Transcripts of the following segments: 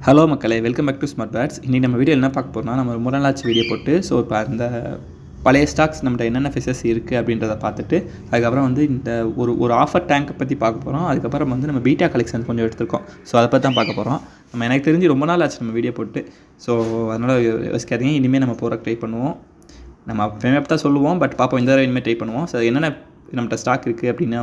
Hello மக்களே, welcome back to Smart Pets. இன்றைக்கி நம்ம வீடியோ என்ன பார்க்க போகிறோம்னா, நம்ம ஒரு நாளாச்சு வீடியோ போட்டு இப்போ அந்த பழைய ஸ்டாக்ஸ் நம்மகிட்ட என்னென்ன ஃபிஷஸ் இருக்குது அப்படின்றத பார்த்துட்டு, அதுக்கப்புறம் இந்த ஒரு ஆஃபர் டேங்க்கை பற்றி பார்க்க போகிறோம். அதுக்கப்புறம் நம்ம பீட்டா கலெக்ஷன் கொஞ்சம் எடுத்துருக்கோம். ஸோ அதை பற்றி தான் பார்க்க போகிறோம். எனக்கு தெரிஞ்சு ரொம்ப நாள் ஆச்சு நம்ம வீடியோ போட்டு. ஸோ அதனால் யோசிக்காதீங்க, இனிமேல் நம்ம போகிற ட்ரை பண்ணுவோம். நம்ம அப்போ தான் சொல்லுவோம், பட் பார்ப்போம், இந்த தடவை இனிமேல் ட்ரை பண்ணுவோம். ஸோ என்னென்ன நம்மகிட்ட ஸ்டாக் இருக்குது அப்படின்னா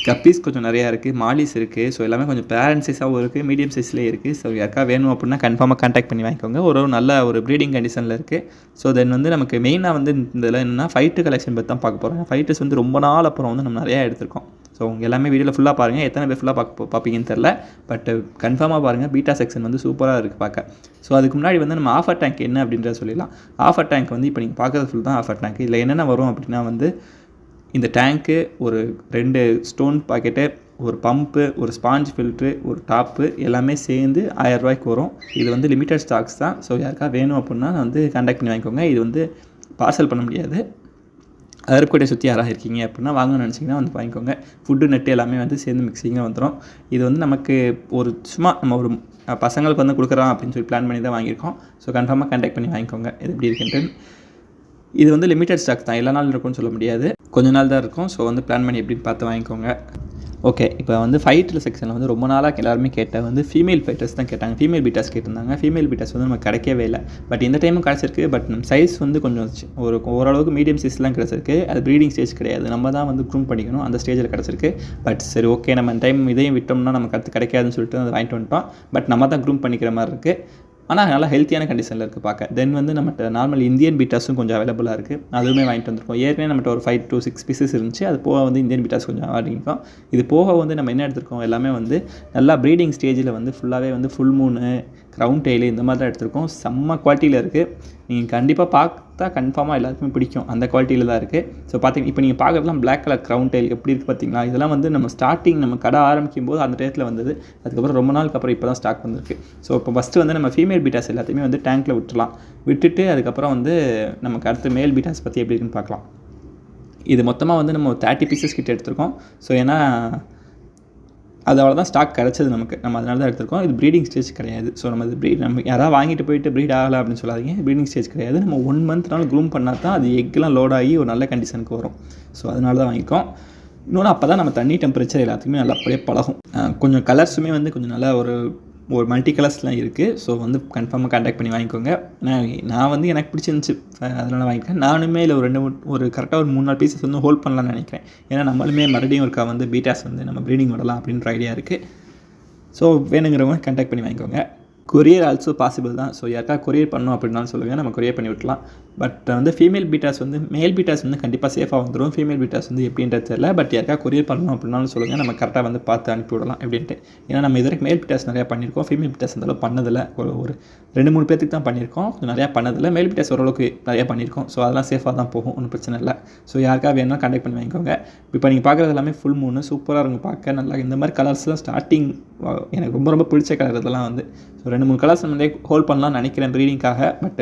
கப்பீஸ் கொஞ்சம் நிறையா இருக்குது, மாலிஸ் இருக்குது. ஸோ எல்லாமே கொஞ்சம் பேரண்ட் சைஸாகவும் இருக்குது, மீடியம் சைஸ்லேயே இருக்குது. ஸோ யாருக்கா வேணும் அப்படின்னா கன்ஃபார்மாக கான்டாக்ட் பண்ணி வாங்கிக்கோங்க. ஒரு நல்ல ஒரு ப்ரீடிங் கண்டிஷனில் இருக்குது. ஸோ தென் நமக்கு மெயினாக இந்த இதில் என்னென்னா ஃபைட்டு கலெக்ஷன் பற்றி தான் பார்க்க போகிறோம். ஃபைட்டர்ஸ் ரொம்ப நாள் அப்புறம் நம்ம நிறையா எடுத்திருக்கோம். ஸோ எல்லாமே வீடியோவில் ஃபுல்லாக பாருங்கள். எத்தனை பேர் ஃபுல்லாக பார்ப்பீங்கன்னு தெரில, பட் கன்ஃபார்மாக பாருங்கள். பீட்டா செக்ஷன் சூப்பராக இருக்குது பார்க்க. ஸோ அதுக்கு முன்னாடி நம்ம ஆஃபர் டேங்க் என்ன அப்படின்றத சொல்லிடலாம். ஆஃபர் டேங்க் இப்போ நீங்கள் பார்க்குறது ஃபுல் தான் ஆஃபர் டேங்க். இதில் என்னென்ன வரும் அப்படின்னா இந்த டேங்க்கு ஒரு 2 ஸ்டோன் பாக்கெட்டு, ஒரு பம்பு, ஒரு ஸ்பாஞ்ச் ஃபில்ட்ரு, ஒரு டாப்பு எல்லாமே சேர்ந்து 1000 ரூபாய்க்கு வரும். இது லிமிட்டட் ஸ்டாக்ஸ் தான். ஸோ யாருக்கா வேணும் அப்படின்னா கான்டாக்ட் பண்ணி வாங்கிக்கோங்க. இது பார்சல் பண்ண முடியாது. அருப்புக்கோட்டை சுற்றி யாராக இருக்கீங்க அப்படின்னா வாங்கணும்னு நினச்சிங்கன்னா வாங்கிக்கோங்க. ஃபுட்டு நெட்டு எல்லாமே சேர்ந்து மிக்சிங்காக வந்துடும். இது நமக்கு ஒரு சும்மா நம்ம ஒரு பசங்களுக்கு கொடுக்குறோம் அப்படின்னு சொல்லி பிளான் பண்ணி தான் வாங்கியிருக்கோம். ஸோ கன்ஃபார்மாக கான்டாக்ட் பண்ணி வாங்கிக்கோங்க. இது எப்படி இருக்குன்ட்டு. இது லிமிட்டட் ஸ்டாக் தான், எல்லா நாளும் இருக்கும்னு சொல்ல முடியாது, கொஞ்ச நாள் தான் இருக்கும். ஸோ பிளான் பண்ணி எப்படின்னு பார்த்து வாங்கிக்கோங்க. ஓகே, இப்போ ஃபைட்டர் செக்ஷனில் ரொம்ப நாளாக எல்லாருமே கேட்ட ஃபீமேல் ஃபைட்டர்ஸ் தான் கேட்டாங்க. ஃபீமேல் பீட்டாஸ் கேட்டிருந்தாங்க. ஃபீமேல் பீட்டாஸ் நமக்கு கிடைக்கவே இல்லை. பட் இந்த டைமும் கிடச்சிருக்கு. பட் சைஸ் கொஞ்சம் ஓரளவுக்கு மீடியம் சைஸ்லாம் கிடச்சிருக்கு. அது ப்ரீடிங் ஸ்டேஜ் கிடையாது, நம்ம தான் க்ரூம் பண்ணிக்கணும். அந்த ஸ்டேஜில் கிடச்சிருக்கு. பட் சரி, ஓகே, நம்ம இந்த டைம் இதையும் விட்டோம்னா நமக்கு அடுத்து கிடைக்காதுன்னு சொல்லிட்டு அதை வாங்கிட்டு வந்துட்டோம். பட் நம்ம தான் க்ரூம் பண்ணிக்கிற மாதிரி இருக்குது. ஆனால் நல்லா ஹெல்த்தியான கண்டிஷனில் இருக்குது பார்க்க. தென் நம்மகிட்ட நார்மல் இந்தியன் பீட்டாஸும் கொஞ்சம் அவைலபிளாக இருக்குது. அதுவுமே வாங்கிட்டு வந்திருக்கோம். ஏற்கனவே நம்மகிட்ட ஒரு 5 to 6 பீசஸ் இருந்துச்சு. அது போக இந்தியன் பீட்டாஸ் கொஞ்சம் வாங்கியிருக்கோம். இது போக நம்ம என்ன எடுத்திருக்கோம், எல்லாமே நல்லா ப்ரீடிங் ஸ்டேஜில் ஃபுல்லாகவே ஃபுல் மூணு, க்ரௌன் டெய்லு இந்த மாதிரி தான் எடுத்திருக்கோம். செம்ம குவாலிட்டியில் இருக்குது. நீங்கள் கண்டிப்பாக பார்த்தா கன்ஃபார்மாக எல்லாருக்குமே பிடிக்கும். அந்த குவாலிட்டியில் தான் இருக்குது. ஸோ பார்த்தீங்கன்னா இப்போ நீங்கள் பார்க்குறதுலாம் பிளாக் கலர் க்ரௌன் டெயில் எப்படி இருக்குது பார்த்தீங்களா. இதெல்லாம் நம்ம ஸ்டார்டிங் நம்ம கடை ஆரம்பிக்கும் போது அந்த டயத்தில் வந்தது. அதுக்கப்புறம் ரொம்ப நாளுக்கு அப்புறம் இப்போ தான் ஸ்டாக் வந்திருக்கு. ஸோ இப்போ ஃபஸ்ட்டு நம்ம ஃபீமேல் பீட்டாஸ் எல்லாத்தையுமே டேங்க்கில் விட்டுலாம். விட்டுட்டு அதுக்கப்புறம் நமக்கு அடுத்து மேல் பீட்டாஸ் பற்றி எப்படி இருக்குன்னு பார்க்கலாம். இது மொத்தமாக நம்ம 30 பீசஸ் கிட்ட எடுத்திருக்கோம். ஸோ ஏன்னா அது அவ்வளோதான் ஸ்டாக் கிடச்சது நமக்கு. நம்ம அதனால தான் எடுத்திருக்கோம். இது ப்ரீடிங் ஸ்டேஜ் கிடையாது. ஸோ நம்ம யாராவது வாங்கிட்டு போயிட்டு ப்ரீட் ஆகலை அப்படின்னு சொல்லாதீங்க. ப்ரீடிங் ஸ்டேஜ் கிடையாது. நம்ம 1 மந்த்னால க்ரூம் பண்ணால் தான் அது எக்லாம் லோட் ஆகி ஒரு நல்ல கண்டிஷனுக்கு வரும். ஸோ அதனால தான் வாங்கிக்கோம். இன்னொன்று, அப்போ தான் நம்ம தண்ணி டெம்பரேச்சர் எல்லாத்துக்குமே நல்லா அப்படியே பழகும். கொஞ்சம் கலர்ஸுமே கொஞ்சம் நல்லா ஒரு மல்டி கலர்ஸ்லாம் இருக்குது. ஸோ கன்ஃபார்மாக கான்டாக்ட் பண்ணி வாங்கிக்கோங்க. நான் எனக்கு பிடிச்சிருந்துச்சி, அதனால் வாங்கிக்கிறேன். நானுமே இல்லை ஒரு கரெக்டாக ஒரு 3-4 பீசஸ் ஹோல்ட் பண்ணலான்னு நினைக்கிறேன். ஏன்னா நம்மளுமே மறுபடியும் இருக்கா பீட்டாஸ் நம்ம ப்ரீடிங் விடலாம் அப்படின்ற ஐடியா இருக்குது. ஸோ வேணுங்கிறவங்க கான்டாக்ட் பண்ணி வாங்கிக்கோங்க. கொரியர் ஆல்சோ பாசிபிள் தான். ஸோ யாருக்கா கொரியர் பண்ணணும் அப்படின்னாலும் சொல்லுங்கள், நம்ம கொரியர் பண்ணி விட்டலாம். பட் ஃபீமேல் பீட்டாஸ் மேல் பீட்டாஸ் கண்டிப்பாக சேஃபாக வந்துடும். ஃபீமேல் பீட்டாஸ் எப்படின்றது தெரியல. பட் யாருக்கா கொரியர் பண்ணணும் அப்படின்னாலும் சொல்லுங்கள், நம்ம கரெக்டாக பார்த்து அனுப்பி விடலாம் எப்படின்ட்டு. ஏன்னா நம்ம இதற்கு மேல் பீட்டாஸ் நிறையா பண்ணியிருக்கோம். ஃபீமேல் பீட்டாஸ் அந்தளவு பண்ணதில்லை. ஒரு 2-3 பேருக்கு தான் பண்ணியிருக்கோம். கொஞ்சம் நிறையா பண்ணதில்லை. மேல் பீட்டாஸ் ஓரளவுக்கு நிறையா பண்ணியிருக்கோம். ஸோ அதெல்லாம் சேஃபாக தான் போகும், ஒன்றும் பிரச்சனை இல்லை. ஸோ யாருக்கா வேணும்னா கான்டாக்ட் பண்ணி வாங்கிக்கோங்க. இப்போ நீங்கள் பார்க்குறது எல்லாமே ஃபுல் மூணு சூப்பராக இருக்கும் பார்க்க. நல்லா இந்த மாதிரி கலர்ஸ்லாம் ஸ்டார்டிங் எனக்கு ரொம்ப ரொம்ப பிடிச்ச கலர் இதெல்லாம் ஸோ 2-3 கலர்ஸ் ஹோல்ட் பண்ணலாம்னு நினைக்கிறேன் ப்ரீடிங்காக. பட்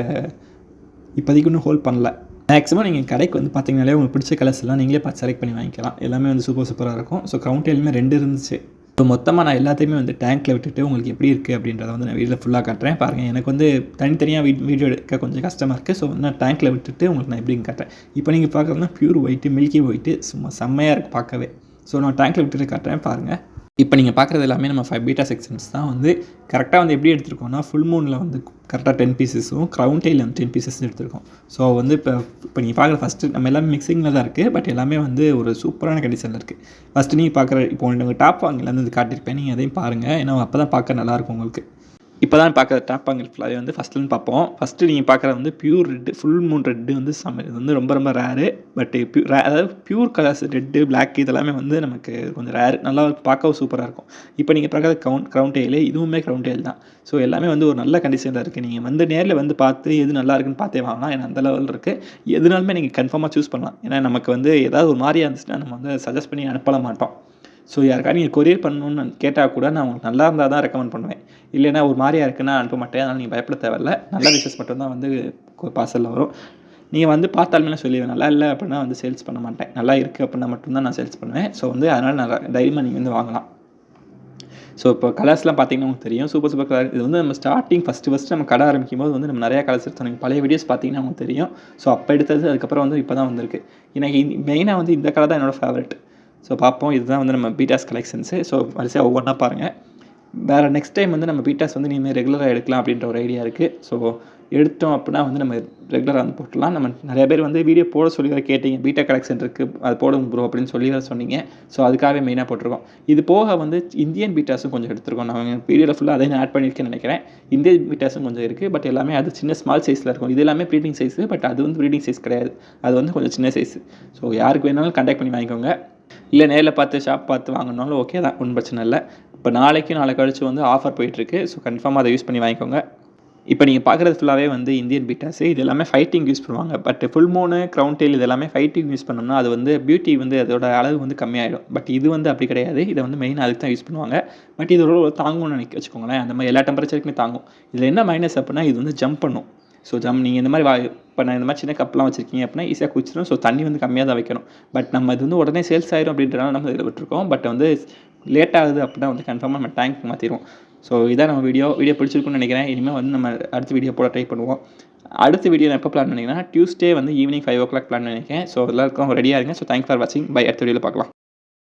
இப்போதைக்கு இன்னும் ஹோல்ட் பண்ணல. மேக்ஸிமம் நீங்கள் கடைக்கு பார்த்தீங்கனாலே உங்களுக்கு பிடிச்ச கலர்ஸ் எல்லாம் நீங்களே பார்த்து செலக்ட் பண்ணி வாங்கிக்கலாம். எல்லாமே சூப்பராக இருக்கும். ஸோ க்ரௌன் டெயிலுமே 2 இருந்துச்சு. ஸோ மொத்தமாக நான் எல்லாத்தையுமே டேங்க்கில் விட்டுட்டு உங்களுக்கு எப்படி இருக்குது அப்படின்றத நான் வீட்டில் ஃபுல்லாக காட்டுறேன். பாருங்கள், எனக்கு தனித்தனியாக வீடியோ எடுக்க கொஞ்சம் கஷ்டமாக இருக்குது. ஸோ நான் டேங்க்கில் விட்டுட்டு உங்களுக்கு நான் எப்படின்னு காட்டுறேன். இப்போ நீங்கள் பார்க்குறதுனா பியூர் ஒயிட்டு, மில்கி ஒயிட்டு, சும்மா செம்மையாக இருக்குது பார்க்கவே. ஸோ நான் டேங்க்கில் விட்டுட்டு காட்டுறேன் பாருங்கள். இப்போ நீங்கள் பார்க்குறது எல்லாமே நம்ம 5 பீட்டா செக்ஷன்ஸ் தான். கரெக்டாக எப்படி எடுத்துருக்கோம்னா ஃபுல் மூனில் கரெக்டாக 10 பீசஸும், க்ரௌன் டெயில் 10 பீசஸ் எடுத்துருக்கோம். ஸோ இப்போ நீங்கள் பார்க்குற ஃபஸ்ட்டு நம்ம எல்லாமே மிக்சிங்கில் தான் இருக்குது. பட் எல்லாமே ஒரு சூப்பரான கண்டிஷனில் இருக்குது. ஃபஸ்ட்டு நீங்கள் பார்க்குற இப்போ உங்களுக்கு டாப் வாங்கல காட்டியிருப்பேன். நீங்கள் அதையும் பாருங்கள். ஏன்னா அப்போ தான் பார்க்க நல்லாயிருக்கும் உங்களுக்கு. இப்போ தான் பார்க்குற டாப் ஆங்கிள் ஃபுல்லாகவே ஃபஸ்ட்டுன்னு பார்ப்போம். ஃபஸ்ட்டு நீங்கள் பார்க்குறது pure red, full Moon red இது ரொம்ப ரொம்ப ரேரு. பட் அதாவது பியூர் கலர்ஸ் ரெட்டு, பிளாக் இதெல்லாமே நமக்கு கொஞ்சம் ரேரு. நல்லா பார்க்கவும் சூப்பராக இருக்கும். இப்போ நீங்கள் பார்க்குறது க்ரௌன் டெயிலு, இதுவுமே க்ரௌன் டெயில் தான். ஸோ எல்லாமே ஒரு நல்ல கண்டிஷனில் இருக்குது. நீங்கள் நேரில் பார்த்து எது நல்லா இருக்குன்னு பார்த்தே வாங்கலாம். ஏன்னா அந்த லெவலில் இருக்குது. எதுனாலுமே நீங்கள் கன்ஃபார்மாக சூஸ் பண்ணலாம். ஏன்னா நமக்கு ஏதாவது ஒரு மாதிரியாக இருந்துச்சுன்னா நம்ம சஜஸ்ட் பண்ணி அனுப்பல மாட்டோம். ஸோ யாருக்கா நீங்கள் கொரியர் பண்ணணுன்னு கேட்டால் கூட நான் உங்களுக்கு நல்லா இருந்தால் தான் ரெக்கமெண்ட் பண்ணுவேன். இல்லைன்னா ஒரு மாதிரியாக இருக்குன்னா அனுப்ப மாட்டேன். அதனால் நீங்கள் பயப்பட தேவையில்ல. நல்ல விஷஸ் மட்டும்தான் பார்சலில் வரும். நீங்கள் பார்த்தாலுமே சொல்லுவேன், நல்லா இல்லை அப்படின்னா சேல்ஸ் பண்ண மாட்டேன். நல்லா இருக்குது அப்படின்னா மட்டும்தான் நான் சேல்ஸ் பண்ணுவேன். ஸோ அதனால் நான் தைரியமாக நீங்கள் வாங்கலாம். ஸோ இப்போ கலர்ஸ்லாம் பார்த்தீங்கன்னா உங்களுக்கு தெரியும். சூப்பர் கலர் இது வந்து நம்ம ஸ்டார்டிங் ஃபஸ்ட்டு நம்ம கடை ஆரம்பிக்கும்போது வந்து நம்ம நிறையா கலர்ஸ் எடுத்தோம். நீங்கள் பழைய வீடியோஸ் பார்த்தீங்கன்னா உங்களுக்கு தெரியும். ஸோ அப்போ எடுத்தது அதுக்கப்புறம் வந்து இப்போ தான் வந்திருக்கு. எனக்கு மெயினாக வந்து இந்த கலர் தான் என்னோடய ஃபேவரட். ஸோ பார்ப்போம். இதுதான் வந்து நம்ம பீட்டாஸ் கலெக்ஷன்ஸு. ஸோ வரிசையாக ஒவ்வொன்றா பாருங்கள். வேறு நெக்ஸ்ட் டைம் வந்து நம்ம பீட்டாஸ் வந்து இனிமேல் ரெகுலராக எடுக்கலாம் அப்படின்ற ஒரு ஐடியா இருக்குது. ஸோ எடுத்தோம் அப்படின்னா வந்து நம்ம ரெகுலராக வந்து போட்டுடலாம். நம்ம நிறைய பேர் வந்து வீடியோ போட சொல்லி வேறு கேட்டிங்க. பீட்டா கலெக்ஷன் இருக்குது, அது போடுங்க ப்ரோ அப்படின்னு சொல்லி வேறு சொன்னீங்க. ஸோ அதுக்காகவே மெயினாக போட்டிருக்கோம். இது போக வந்து இந்தியன் பீட்டாஸும் கொஞ்சம் எடுத்துருக்கோம். நான் வீடியோவில் ஃபுல்லாக அதையும் ஆட் பண்ணியிருக்கேன்னு நினைக்கிறேன். இந்தியன் பீட்டாஸும் கொஞ்சம் இருக்குது. பட் எல்லாமே அது சின்ன ஸ்மால் சைஸில் இருக்கும். இது எல்லாமே ப்ரீடிங் சைஸு. பட் அது வந்து ப்ரீடிங் சைஸ் கிடையாது. அது வந்து கொஞ்சம் சின்ன சைஸு. ஸோ யாருக்கு வேணாலும் கான்டாக்ட் பண்ணி வாங்கிக்கோங்க. இல்லை நேரில் பார்த்து ஷாப் பார்த்து வாங்கினாலும் ஓகே தான், ஒன்றும் பிரச்சனை இல்லை. இப்போ நாளை கழிச்சு வந்து ஆஃபர் போயிட்டுருக்கு. ஸோ கன்ஃபார்மாக அதை யூஸ் பண்ணி வாங்கிக்கோங்க. இப்போ நீங்கள் பார்க்குறது ஃபுல்லாகவே வந்து இந்தியன் பீட்டாஸு. இது எல்லாமே ஃபைட்டிங் யூஸ் பண்ணுவாங்க. பட் ஃபுல் மூனு, க்ரௌன் டெயில் இது எல்லாமே ஃபைட்டிங் யூஸ் பண்ணோம்னா அது வந்து பியூட்டி வந்து அதோட அளவு வந்து கம்மியாயிடும். பட் இது வந்து அப்படி கிடையாது. இதை வந்து மெயினாக அதுக்கு தான் யூஸ் பண்ணுவாங்க. பட் இதோட தாங்கும்னு வச்சுக்கோங்களேன். அந்த மாதிரி எல்லா டெம்பரேச்சருக்குமே தாங்கும். இதில் என்ன மைனஸ் அப்படின்னா இது வந்து ஜம்ப் பண்ணும். ஸோ நீங்கள் இந்த மாதிரி இப்போ நான் இந்த மாதிரி சின்ன கப்லாம் வச்சுருக்கீங்க அப்படின்னா ஈஸியாக குடிச்சிடும். ஸோ தண்ணி வந்து கம்மியாக தான் வைக்கணும். பட் நம்ம இது வந்து உடனே சேல்ஸ் ஆயிரும் அப்படின்றனால நம்ம இதில் விட்டுருக்கோம். பட் வந்து லேட் ஆகுது அப்படின்னா வந்து கன்ஃபார்மாக நம்ம டேங்க் மாற்றிடுவோம். ஸோ இதான் நம்ம வீடியோ பிடிச்சிருக்குன்னு நினைக்கிறேன். இனிமேல் வந்து நம்ம அடுத்த வீடியோ போட ட்ரை பண்ணுவோம். அடுத்த வீடியோ நான் எப்போ பிளான் பண்ணிங்கன்னா டியூஸ்டே வந்து ஈவினிங் 5 o'clock பிளான் பண்ணியிருக்கேன். ஸோ எல்லாருக்கும் ரெடியாக இருங்க. ஸோ தேங்க்ஸ் ஃபார் வாட்சிங். பை. அடுத்த வீடியோவில் பார்க்கலாம்.